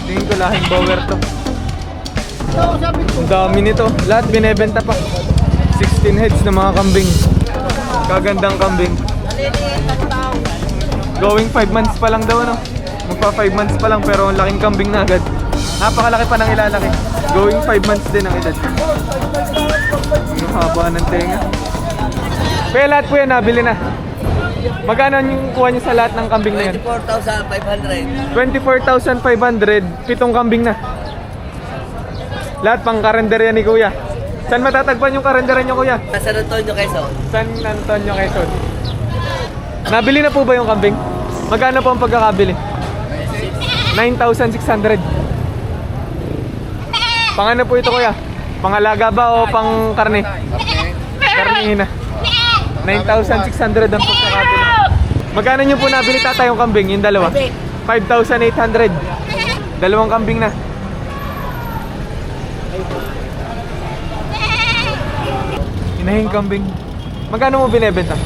Tingin ko lahing Bower to. Ang dami nito. Lahat binebenta pa. 16 heads na mga kambing. Kagandang kambing. Going 5 months pa lang daw, ano? Magpa 5 months pa lang pero ang laking kambing na agad. Napakalaki pa ng ilalaki. Going 5 months din ang edad. Ang haba ng tenga. Kaya lahat po yan nabili na. Magkano yung kuha nyo sa lahat ng kambing na yan? 24,500. 24,500, 7 kambing na. Lahat pang karenderya ni Kuya. Saan matatagpan yung karenderya nyo, Kuya? Sa San Antonio, Quezon. San Antonio, Quezon. Nabili na po ba yung kambing? Magkano po ang pagkakabili? 9,600. Pang ano po ito, Kuya? Pangalaga ba o pang karne? Karnihin na. 9,600 ang pagkakabili. Magkano nyo po nabili tatay yung kambing? Yung dalawa? 5,800. Dalawang kambing na. Inahing kambing. Magkano mo binebenta?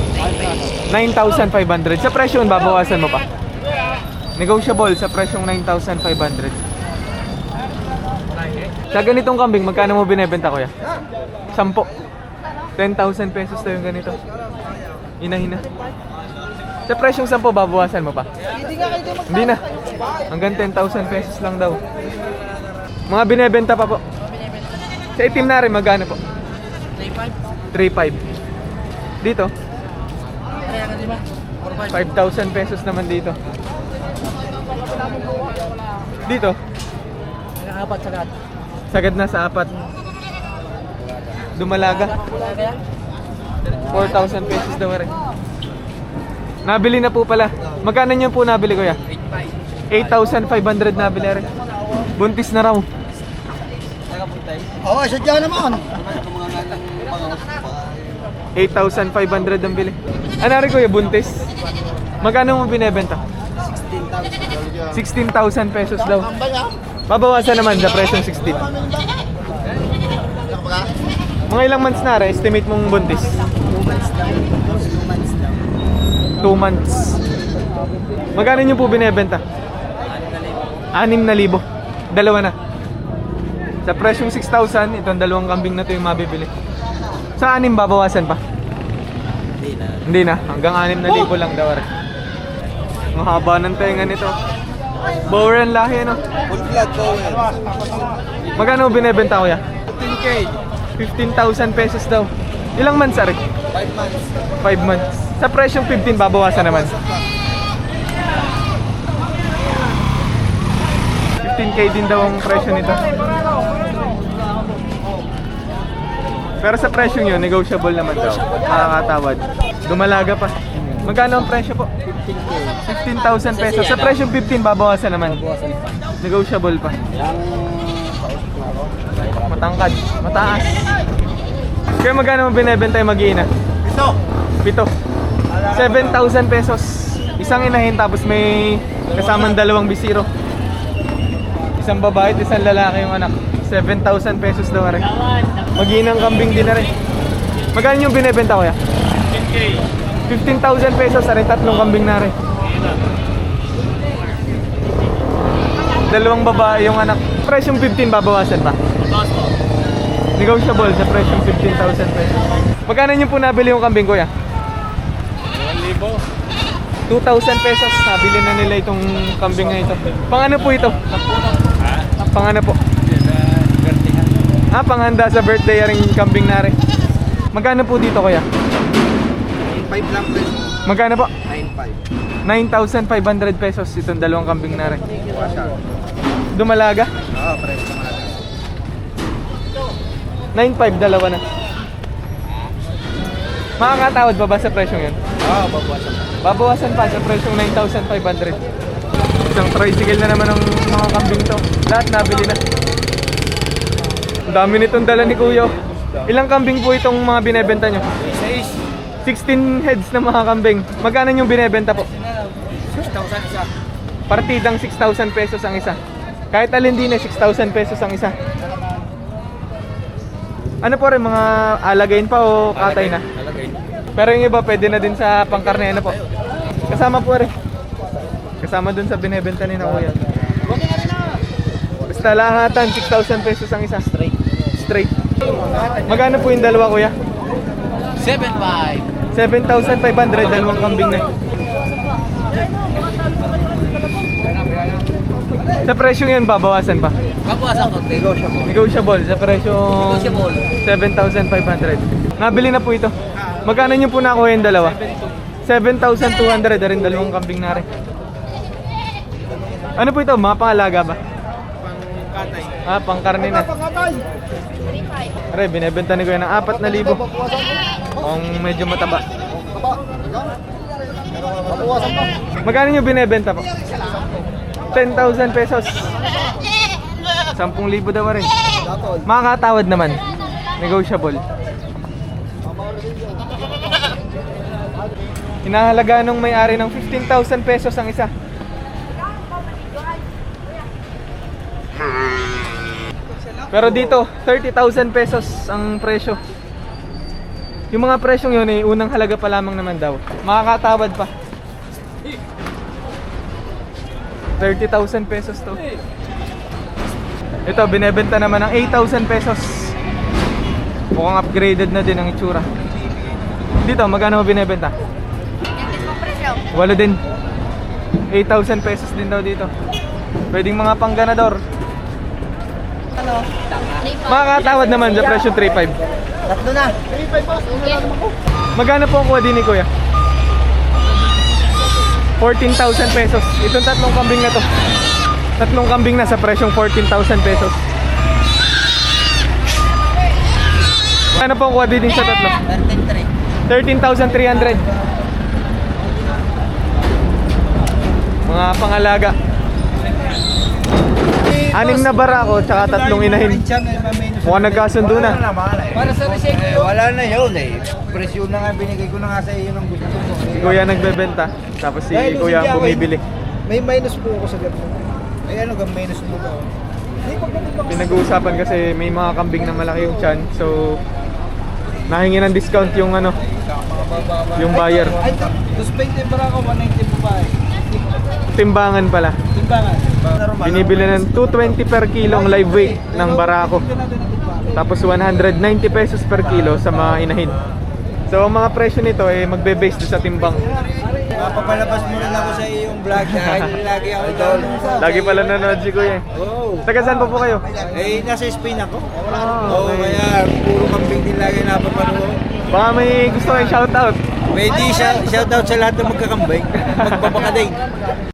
9,500. Sa presyo babawasan mo pa? Negotiable sa presyong 9,500. Sa ganitong kambing, magkano mo binebenta, Kuya? 10. 10,000 pesos na yung ganito. Inahina. Sa presyong 10, babawasan mo pa? Hindi na. Hanggang 10,000 pesos lang daw. Mga binebenta pa po. Sa itim na rin, magkano po? 3,500. Dito? 5,000 pesos naman dito. Dito? Nakakapat sagad. Sagad na sa 4. Dumalaga. 4,000 pesos daw rin. Nabili na po pala. Magkano nyo po nabili, Kuya? 8,500 nabili rin. Buntis na raw. Oo, sadya naman. 8,500 ang bili. Ano rin, Kuya? Buntis? Magkano mo binebenta? 16,000 pesos daw. Babawasan naman sa presyong 16. Mga ilang months na rin, estimate mong buntis? 2 months. Magkano nyo po binebenta? 6,000. Dalawa na. Sa presyong 6,000, itong dalawang kambing na to yung mabibili. Sa 6 babawasan pa? Hindi na. Hanggang 6,000 lang daw rin. Ang haba ng tenga nito. Bower ang lahi, no? Full blood, Bower. Magkano binebenta, Kuya? 15K. 15,000 pesos daw. Ilang months, Ari? 5 months. 5 months. Sa presyong 15, babawasan naman. 15K din daw ang presyo nito. Pero sa presyong yun, negotiable naman daw. Makakatawad. Dumalaga pa. Magkano ang presyo po? 15,000 pesos. Sa presyong 15, babawasan naman. Negotiable pa. Matangkad. Mataas. Kaya magkano mo binebenta yung mag-iina? 7. 7,000 pesos. Isang inahin tapos may kasamang dalawang bisiro. Isang babae at isang lalaki yung anak. 7,000 pesos daw rin. Mag-iinang kambing din na rin. Magkano yung binebenta, Kuya? 15,000 pesos sa rin, 3 kambing na rin. Dalawang babae yung anak. Presyong 15, babawasan pa? Negotiable sa presyong 15,000 pesos. Magkano nyo po nabili yung kambing, Kuya? 2,000 pesos. Nabili na nila itong kambing na ito. Pang ano po ito? Pang ano po? Panghanda sa birthday ring kambing na rin. Magkano po dito, Kuya? 9,500 lang pesos. Magkano po? 9,500. 9,500 pesos itong dalawang kambing na rin. Dumalaga? Oo, preso naman natin. 9,500, dalawa na. Makakatawad pa ba sa presyong yun? Oo, babawasan pa. Babawasan pa sa presyong 9,500. Isang tricycle na naman ang mga kambing to. Lahat nabili na. Ang dami nitong dala ni Kuya. Ilang kambing po itong mga binebenta nyo? 16 heads na mga kambing. Magkano yung binebenta po? 6,000 isa. Partidang 6,000 pesos ang isa. Kahit alin din 6,000 pesos ang isa. Ano po rin, mga alagayin pa o katay na? Alagayin. Pero yung iba pwede na din sa pangkarne, ano po? Kasama po rin. Kasama dun sa binebenta ni na Kuya. Basta lahatan, 6,000 pesos ang isa. Straight. Straight. Magkano po yung dalawa, kuya? 7.5. 7,500, dalawang kambing na. Sa presyo yan, babawasan pa. Kapuasan ko. Negotiable. Negotiable sa presyo Negotiable. 7,500. Nabili na po ito. Magkano nyo po nakuha yung dalawa? 7,200 na rin, dalawang kambing na rin. Ano po ito? Mga pangalaga ba? Pangkatay. Ah, pangkarne na. Re, binebenta ni Kuya ng 4,000. Kung medyo mataba. Magkano nyo binebenta po? 10,000 pesos. 10,000 daw rin. Makakatawad naman. Negotiable. Hinahalaga nung may-ari ng 15,000 pesos ang isa. Pero dito, 30,000 pesos ang presyo. Yung mga presyong yun eh, unang halaga pa lamang naman daw. Makakatawad pa. 30,000 pesos to. Ito, binebenta naman ng 8,000 pesos. Mukhang upgraded na din ang itsura. Dito, magkano mo binebenta? 8 din. 8,000 pesos din daw dito. Pwedeng mga pangganador. Makakatawad naman sa presyo 3,500. Tatlo na. Magkano po ang kuha din ni Kuya? 14,000 pesos. Itong tatlong kambing na to. Tatlong kambing na sa presyong 14,000 pesos. Magkano po ang kuha din sa tatlo? 13,300. Mga pangalaga. 6 na barako tsaka 3 inahin. Mukhang nagkasundo na. Para sa resect. Wala na yun eh. Presyo na nga, binigay ko na nga sa iyo ng gusto ko. Si Kuya nagbebenta, tapos si Kuya ang bumibili. May minus po ako sa gato. Ay ano, minus mo ba? Pinag-uusapan kasi may mga kambing na malaki yung tiyan. So, nahingi ng discount yung ano, yung buyer. Ay, 220 para ako, 190 po ba eh. Timbangan pala. Timbangan. Binibili ng 220 per kilo ang live weight ng barako. Tapos 190 pesos per kilo sa mga inahin. So ang mga presyo nito ay magbe-base doon sa timbang. Papapalabas mo rin ako sa iyong vlog dahil lagi ako doon. Lagi pala nanonood si Kuya. Oh. Taga saan po kayo? Eh, nasa Spain ako. Ah, Oo, okay. kaya puro kambing din lagi napapanood. Baka may gusto kayong shoutout. Pwede shoutout sa lahat ng magkakambing. Magbabaka din.